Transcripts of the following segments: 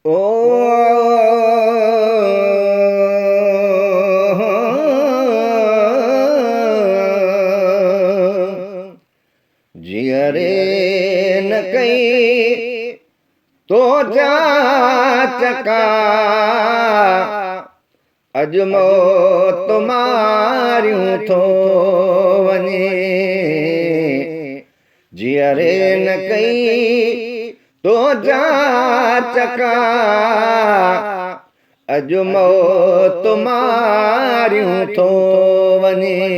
ओ जियरे न कई तो जा चका अजमो तुम्हारियूं थो वञे। जियरे न कई तो जा चका अजमो तुम्हारियूं थो वञे।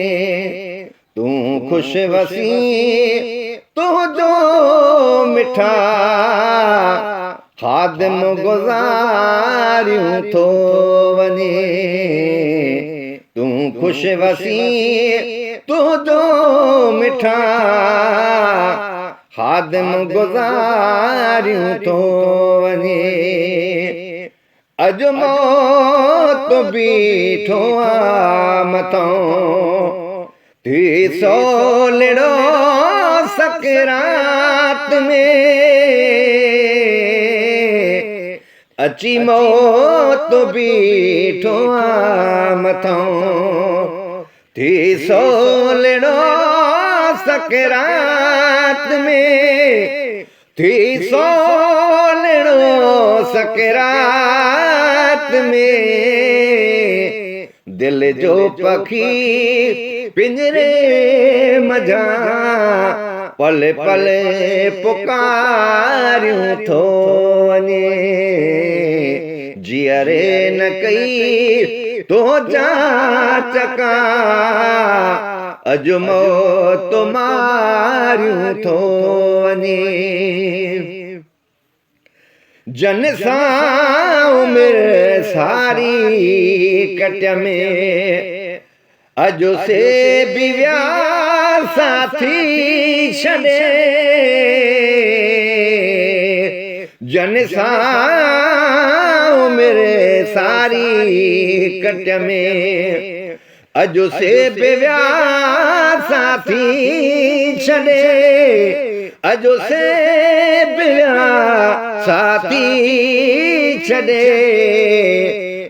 तू खुश वसी तुझो मिठा खादिम गुज़ारियूं थो वञे। तू खुश वसी तुझो मिठा खादिम गुज़ारियूं थो वञे। अजमो तो बीठो मथों थी सोलड़ो सकरात में अची मौत बीठो मथों थी सोलड़ो सकरात में थी सोलड़ो सकरात में दिल जो पखी पिंजरे मजा पल पल पुकारियूं थो वञे। जियरे न कई तो जा चका अजमो तुम्हारियूं थो वञे। जन सां उमिरि सारी कट में अजो से बि विया साथी छॾे। जन सां उमिरि सारी कट में अजो से बि विया साथी छॾे। अजो से बि विया साथी छॾे।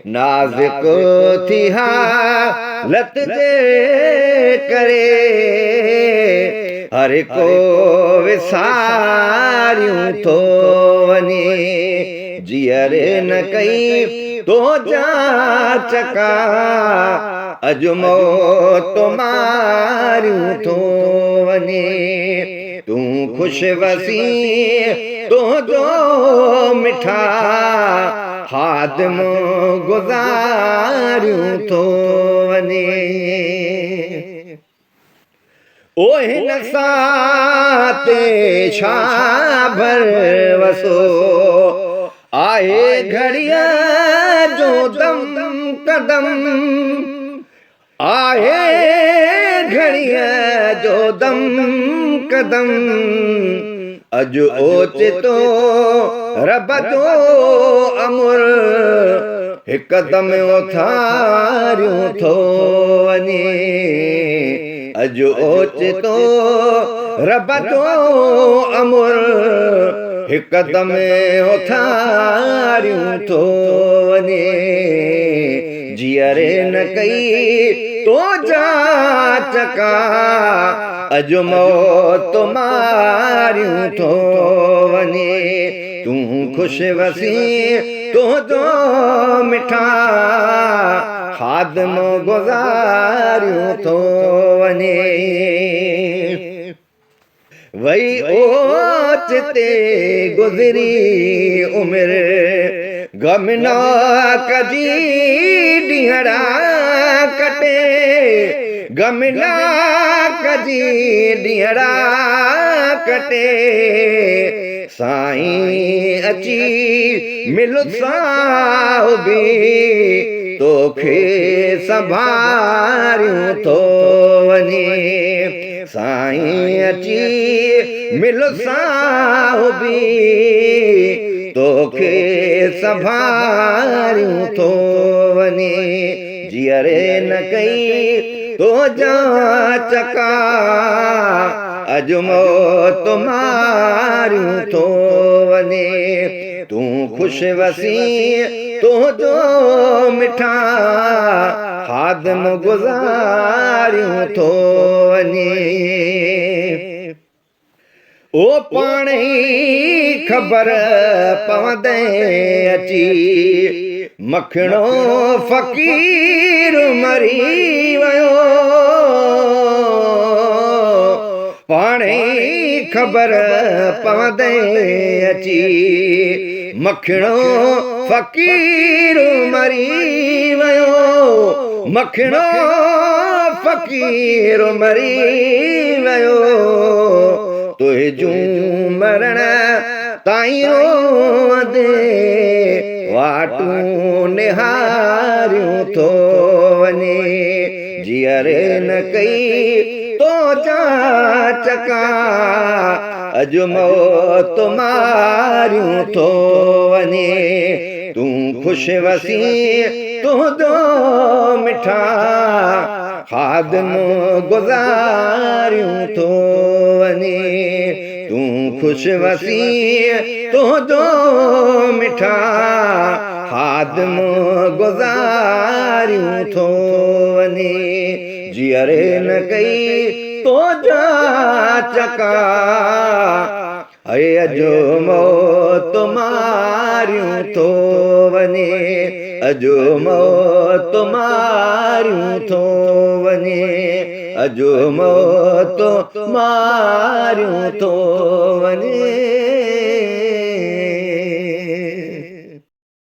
नाज़ुक थी हालत जे करे हर को विसारियूं थो वञे। जियरे न कई तो जा चका अजमो तुम्हारियूं थो वञे। तू खुश वसी तुझो मिठा खादिम गुज़ारियूं थो वञे। ओ हिन सां ते छा भरवसो आहे घड़ीअ जो दम कदम आहे घड़ीअ जो दम कदम अज ओचितो रब जो अमुर हिकदम उथारियूं थो वञे। अज ओचितो रब जो अमुर हिकदम उथारियूं थो वञे। जियरे न कई तो जा चका अजमो तुम्हारियूं थो वञे। तू खुश वसी तुझो मिठा खादिम गुज़ारियूं थो वञे। वही ओचिते गुज़री उमिरि गमनाक जी ॾींहरा कटे। गमनाक जी ॾींहरा कटे साईं अची मिलसां बि तोखे संभारियूं थो वञे। साईं अची मिलसां बि तोखे संभारियूं थो वञे। जियरे न कई तो जा चका अजमो तुम्हारियूं थो वञे। तू खुश वसी तो जो मिठा खादम गुज़ारियूं थो वञे। ओ पाण ई ख़बर पवंदे अची मखणो फ़क़ीर मरी वियो। पाण ई ख़बर पवंदे अची मखणो फ़क़ीर मरी वियो। मखणो फ़क़ीर मरी वियो। तुंहिंजूं मरण ताईं रोंदे वाटूं निहारियूं थो वञे। जीअरे न कई तो जांच का अॼु मौत मारियूं थो वञे। तूं ख़ुशि वसी तुंहिंजो मिठा खादम गुज़ारियूं थो वञे। तूं ख़ुशि वसी तुंहिंजो मिठा खादम गुज़ारियूं थो वञे। जीअरे न कई तो जांच का अॼु मौत मारियूं थो वञे। अॼु मौत मारियूं थो वञे। अॼु मौत मारियूं थो वञे।